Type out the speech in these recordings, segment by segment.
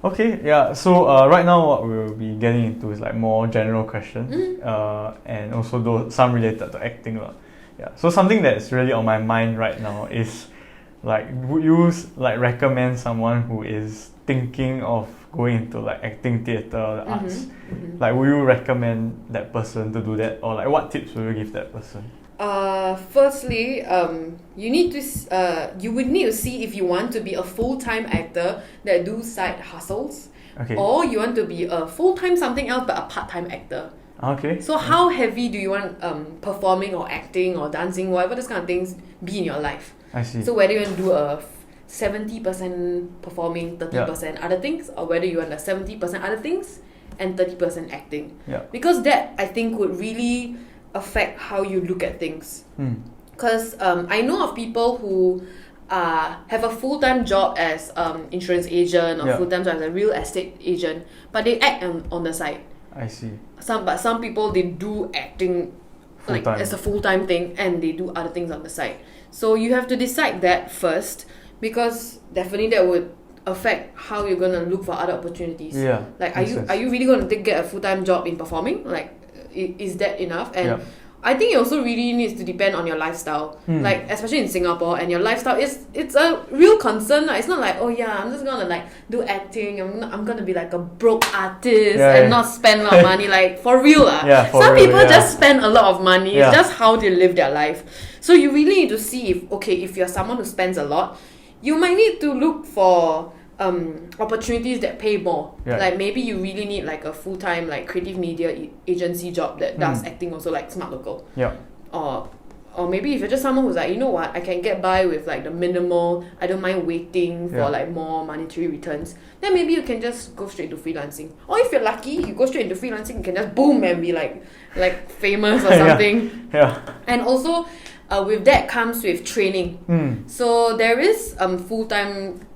Okay, yeah. So right now what we'll be getting into is like more general questions, and also some related to acting lah. Yeah. So something that's really on my mind right now is like, would you like recommend someone who is thinking of going into like acting, theatre, the arts? Like, would you recommend that person to do that, or like what tips would you give that person? Firstly, you would need to see if you want to be a full-time actor that do side hustles, Okay. or you want to be a full-time something else but a part-time actor. Okay. So how heavy do you want performing or acting or dancing, whatever those kind of things be in your life? I see. So whether you want to do a 70% performing, 30% other things, or whether you want a 70% other things and 30% acting. Yeah. Because that, I think, would really affect how you look at things. Because I know of people who have a full-time job as insurance agent or full-time job as a real estate agent, but they act on the side. I see. Some people, they do acting like as a full-time thing, and they do other things on the side. So you have to decide that first, because definitely that would affect how you're gonna look for other opportunities. Yeah. Like, are you really gonna get a full-time job in performing? Like, is that enough? And I think it also really needs to depend on your lifestyle. Like, especially in Singapore, and your lifestyle it's a real concern. It's not like, oh yeah, I'm just gonna like do acting. I'm gonna be like a broke artist and not spend a lot of money. Like, for real some people just spend a lot of money. It's just how they live their life. So you really need to see if you're someone who spends a lot, you might need to look for opportunities that pay more. Like, maybe you really need like a full-time like creative media agency job that does acting also, like Smart Local. Or maybe if you're just someone who's like, you know what, I can get by with like the minimal, I don't mind waiting for like more monetary returns, then maybe you can just go straight to freelancing. Or if you're lucky, you go straight into freelancing, you can just boom and be like famous or something. And also with that comes with training. So there is full-time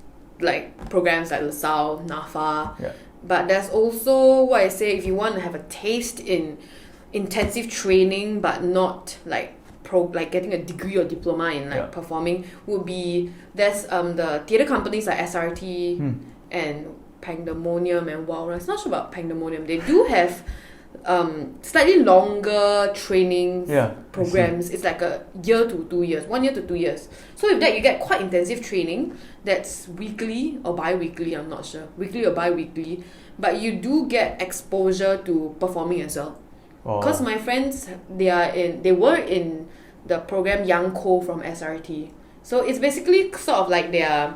like programs like LaSalle, NAFA, but there's also what I say, if you want to have a taste in intensive training but not like getting a degree or diploma in like performing, would be there's the theatre companies like SRT and Pandemonium and Walrus. Not sure about Pandemonium. They do have slightly longer training programs. It's like a year to 2 years, 1 year to 2 years. So with that, you get quite intensive training that's weekly or bi-weekly, I'm not sure, weekly or bi-weekly, but you do get exposure to performing as well. Because my friends, they were in the program Young Co from SRT. So it's basically sort of like their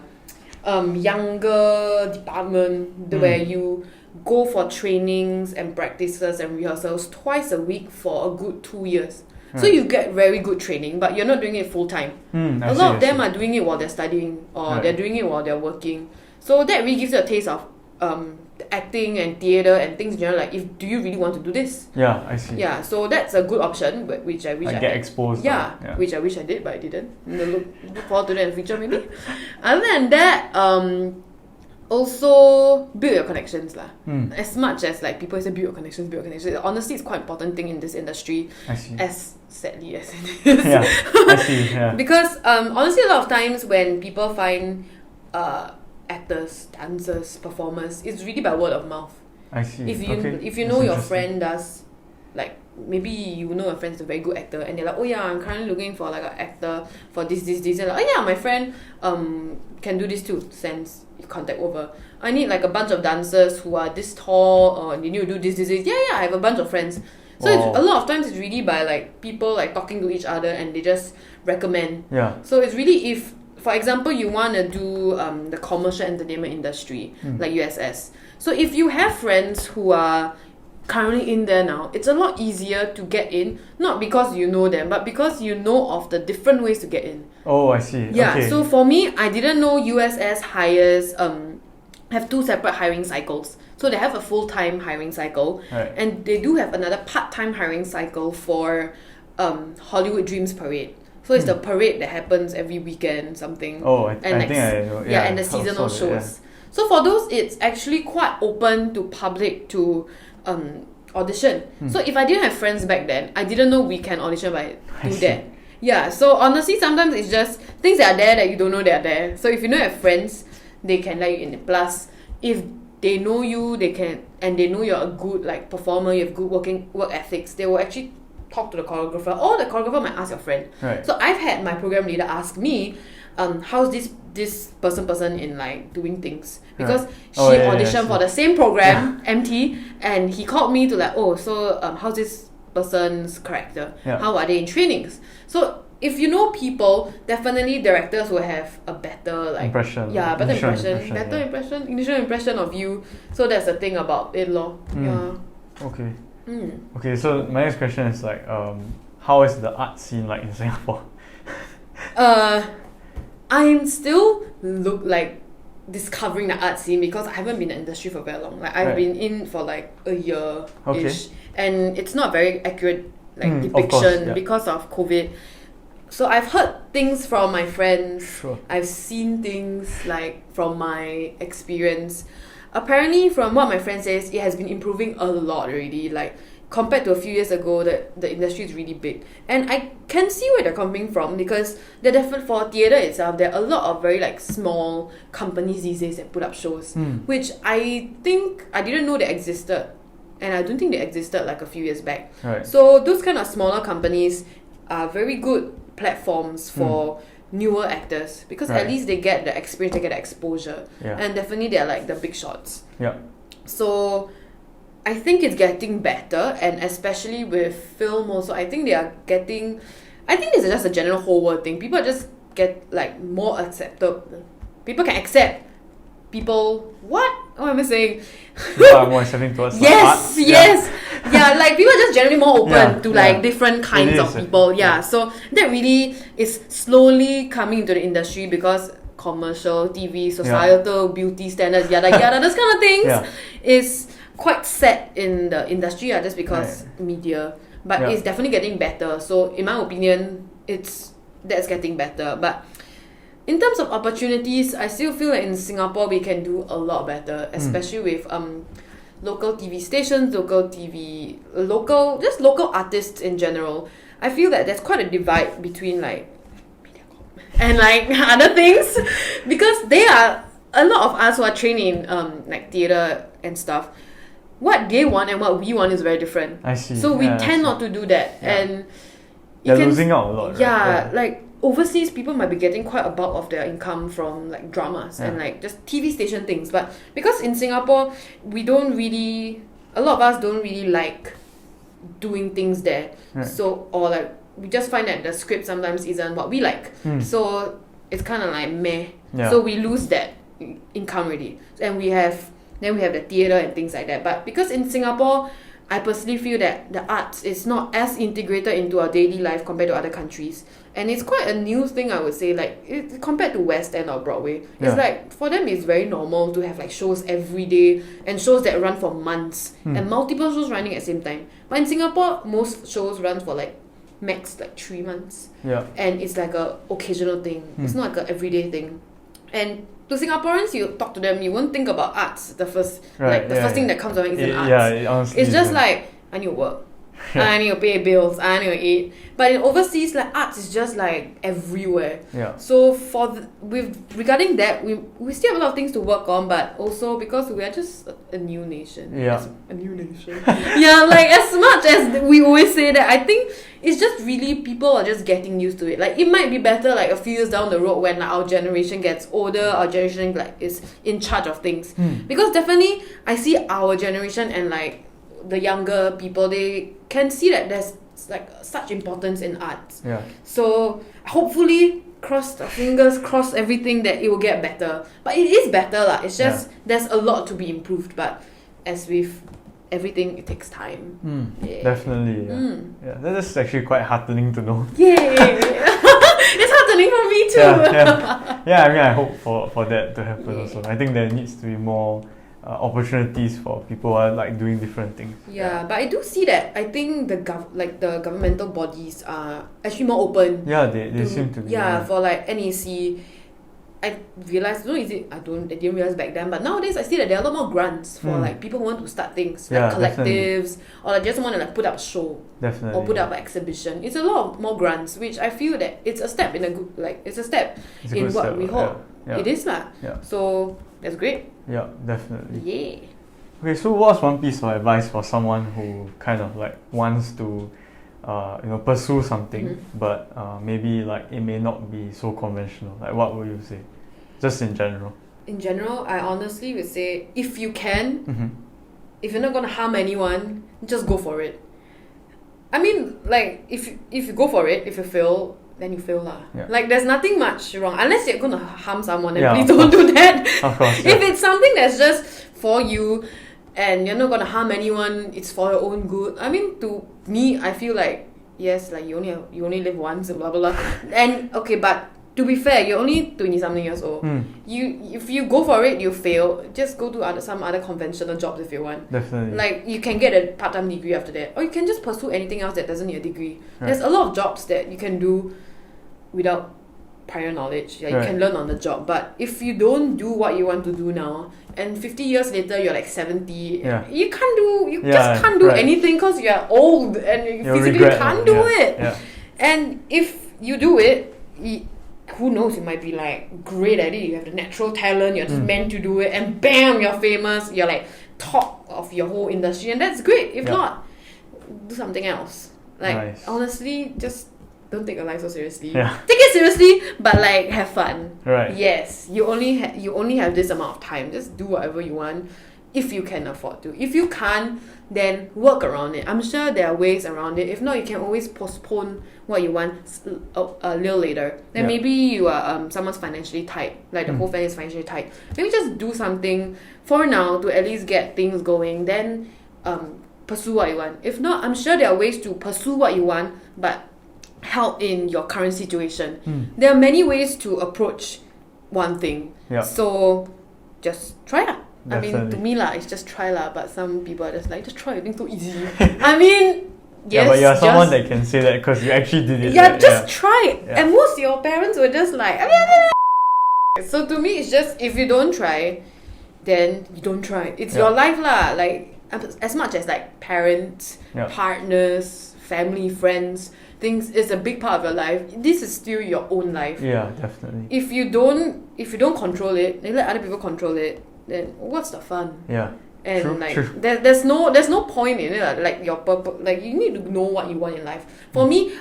younger department where you go for trainings and practices and rehearsals twice a week for a good 2 years. So you get very good training, but you're not doing it full time. A lot of them are doing it while they're studying, or they're doing it while they're working. So that really gives you a taste of acting and theatre and things in general. Like, do you really want to do this? Yeah, I see. Yeah, so that's a good option, but which I wish I get had. exposed. Which I wish I did, but I didn't. Look forward to that in the future, maybe. Other than that, also build your connections lah. As much as like people say build your connections. Honestly, it's quite an important thing in this industry. I see. As sadly as it is. I see. Because honestly, a lot of times when people find actors, dancers, performers, it's really by word of mouth. I see. If you know your friend does, like, maybe you know your friend's a very good actor, and they're like, oh yeah, I'm currently looking for like an actor for this, and like, oh yeah, my friend can do this too, sends contact over. I need like a bunch of dancers who are this tall, or they need to do this. Yeah, I have a bunch of friends. So a lot of times it's really by like people like talking to each other, and they just recommend. So it's really, if for example you want to do the commercial entertainment industry, like USS. So if you have friends who are currently in there now, it's a lot easier to get in, not because you know them, but because you know of the different ways to get in. I see. So for me, I didn't know USS hires have two separate hiring cycles. So they have a full-time hiring cycle, and they do have another part-time hiring cycle for Hollywood Dreams Parade. So it's the parade that happens every weekend, something. I think I know. And the seasonal shows. So for those, it's actually quite open to public to audition. So if I didn't have friends back then, I didn't know we can audition by do that. Yeah, so honestly, sometimes it's just things that are there that you don't know they are there. So if you know you have friends, they can let you in. Plus, if they know you, they know you're a good like performer, you have good work ethics, they will actually talk to the choreographer, or the choreographer might ask your friend. Right. So I've had my program leader ask me, how's this person in like doing things, because she auditioned for the same program, MT, and he called me to like, how's this person's character? How are they in trainings? So if you know people, definitely directors will have a better like impression. Yeah, better impression. Initial impression of you. So that's the thing about it, lor. Yeah. Okay. Okay, so my next question is like, how is the art scene like in Singapore? I'm still discovering the art scene, because I haven't been in the industry for very long. Like I've been in for like a year-ish, and it's not very accurate depiction because of COVID. So I've heard things from my friends. Sure. I've seen things like from my experience. Apparently, from what my friend says, it has been improving a lot already. Like compared to a few years ago, the industry is really big, and I can see where they're coming from, because they're definitely, for theatre itself, there are a lot of very like small companies these days that put up shows, which I think I didn't know they existed, and I don't think they existed like a few years back. Right. So those kind of smaller companies are very good platforms for newer actors, because at least they get the experience, they get the exposure, and definitely they're like the big shots. So I think it's getting better, and especially with film also, I think this is just a general whole world thing. People just get like more accepted. People can accept people. What am I saying? People are more accepting towards yes, art. Yeah, like people are just generally more open to like different kinds of people. So that really is slowly coming into the industry, because commercial TV, societal beauty standards, yada yada, those kind of things is quite set in the industry, just because media. But it's definitely getting better. So in my opinion, that's getting better. But in terms of opportunities, I still feel like in Singapore we can do a lot better, especially with local TV stations, local artists in general. I feel that there's quite a divide between like Mediacorp and like other things, because a lot of us who are trained in like theatre and stuff, what they want and what we want is very different. I see. So we tend not to do that, and they're losing out a lot. Right? Like overseas people might be getting quite a bulk of their income from like dramas and like just TV station things, but because in Singapore a lot of us don't really like doing things there, so, or like we just find that the script sometimes isn't what we like, so it's kind of like meh, so we lose that income already, and we have the theatre and things like that. But because in Singapore, I personally feel that the arts is not as integrated into our daily life compared to other countries, and it's quite a new thing, I would say. Like compared to West End or Broadway, it's like for them it's very normal to have like shows every day, and shows that run for months, and multiple shows running at the same time. But in Singapore, most shows run for like max like 3 months, and it's like a occasional thing. It's not like a everyday thing. And to Singaporeans, you talk to them, you won't think about arts. The first thing that comes to mind is arts. Honestly, it's just like, I need to work, I need to pay bills, I need to eat. But in overseas, like arts is just like everywhere. So regarding that, we still have a lot of things to work on, but also because we are just a new nation. A new nation. Like as much as we always say that, I think it's just really people are just getting used to it. Like it might be better like a few years down the road when our generation gets older, our generation like is in charge of things. Because definitely I see our generation and like the younger people, they can see that there's like such importance in arts. So hopefully, cross the fingers, cross everything that it will get better. But it is better lah. It's just there's a lot to be improved. But as with everything, it takes time. Definitely. That's actually quite heartening to know. It's heartening for me too. I mean, I hope for that to happen also. I think there needs to be more opportunities for people who are like doing different things. But I do see that. I think the governmental bodies are actually more open. They seem to be. For like NAC, I realized, I didn't realize back then, but nowadays I see that there are a lot more grants for like people who want to start things, like collectives, or like just want to like put up a show, or put up an exhibition. It's a lot more grants, which I feel that it's a step in a good, like it's a step in what we hope it is lah. So that's great. Yeah, definitely. Yeah. Okay, so what's one piece of advice for someone who kind of like wants to pursue something, but maybe like it may not be so conventional? Like, what would you say, just in general? In general, I honestly would say, if you can, if you're not gonna harm anyone, just go for it. I mean, like, if you go for it, if you fail, then you fail lah. Like, there's nothing much wrong, unless you're gonna harm someone, and please don't do that. Of course. If it's something that's just for you, and you're not gonna harm anyone, it's for your own good. I mean, to me, I feel like, yes, like you only live once, blah blah blah. And okay, but to be fair, you're only 20-something years old. If you go for it, you fail, just go to some other conventional jobs if you want. Definitely. Like, you can get a part-time degree after that, or you can just pursue anything else that doesn't need a degree. There's a lot of jobs that you can do without prior knowledge. You can learn on the job. But if you don't do what you want to do now, and 50 years later you're like 70, you just can't do anything because you're old and you physically can't do it. And if you do it, who knows, you might be like great at it, you have the natural talent, you're just meant to do it, and bam, you're famous, you're like top of your whole industry, and that's great. If not, do something else. Like, honestly, just don't take your life so seriously. Take it seriously, but like, have fun. Yes, you only have this amount of time. Just do whatever you want, if you can afford to. If you can't, then work around it. I'm sure there are ways around it. If not, you can always postpone what you want a little later. Then maybe you are someone's financially tight, like the whole family is financially tight. Maybe just do something for now to at least get things going. Then pursue what you want. If not, I'm sure there are ways to pursue what you want, but help in your current situation. There are many ways to approach one thing. So just try it. I mean, to me lah, it's just try lah. But some people are just like, just try. You think so easy. I mean, yes. But you're someone that can say that because you actually did it. Just try it. And most of your parents were just like, so to me, it's just, if you don't try, then you don't try. It's your life lah. Like, as much as like parents, partners, family, friends, things is a big part of your life. This is still your own life. Yeah, definitely. If you don't control it, you let other people control it, then what's the fun? Yeah. And true, like true. There's no point in it. Like, your purpose, like, you need to know what you want in life. For me,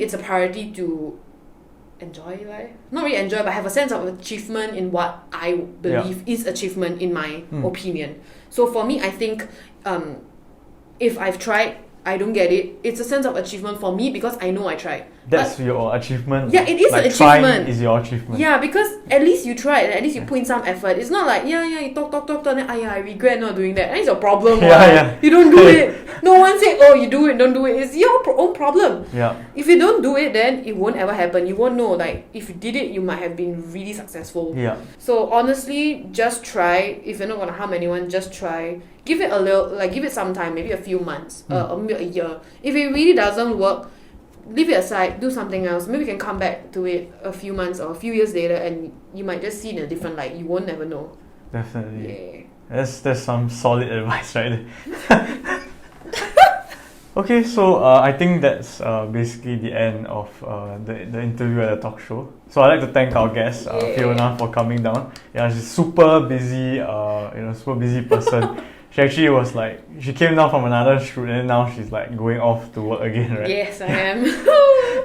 it's a priority to enjoy life. Not really enjoy, but have a sense of achievement in what I believe is achievement in my opinion. So for me, I think if I've tried, I don't get it, it's a sense of achievement for me because I know I tried. That's your achievement. Yeah, it is like an achievement. Trying is your achievement. Yeah, because at least you tried, at least you put in some effort. It's not like, you talk, then I regret not doing that. That's your problem. You don't do it. No one said, oh, you do it, don't do it. It's your own problem. Yeah. If you don't do it, then it won't ever happen. You won't know. Like, if you did it, you might have been really successful. Yeah. So honestly, just try. If you're not gonna harm anyone, just try. Give it a little, like, give it some time, maybe a few months, a year. If it really doesn't work, leave it aside, do something else. Maybe you can come back to it a few months or a few years later, and you might just see it in a different light. You won't never know. Definitely. Yeah. That's some solid advice right there. Okay, so I think that's basically the end of the interview at the talk show. So I'd like to thank our guest, Fiona, for coming down. Yeah, she's super busy, super busy person. She actually was like, she came down from another shoot and now she's like going off to work again, right? Yes, I am.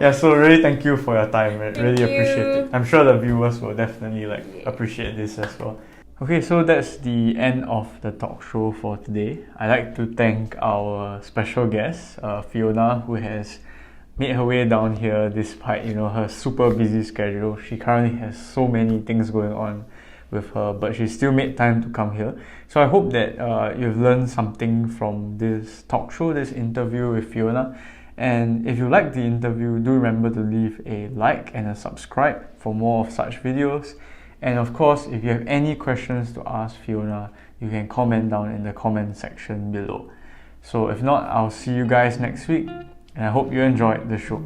Yeah, so really thank you for your time. Really appreciate it. I'm sure the viewers will definitely appreciate this as well. Okay, so that's the end of the talk show for today. I'd like to thank our special guest, Fiona, who has made her way down here despite her super busy schedule. She currently has so many things going on with her, but she still made time to come here. So I hope that you've learned something from this talk show, this interview with Fiona. And if you like the interview, do remember to leave a like and a subscribe for more of such videos. And of course, if you have any questions to ask Fiona, you can comment down in the comment section below. So if not, I'll see you guys next week, and I hope you enjoyed the show.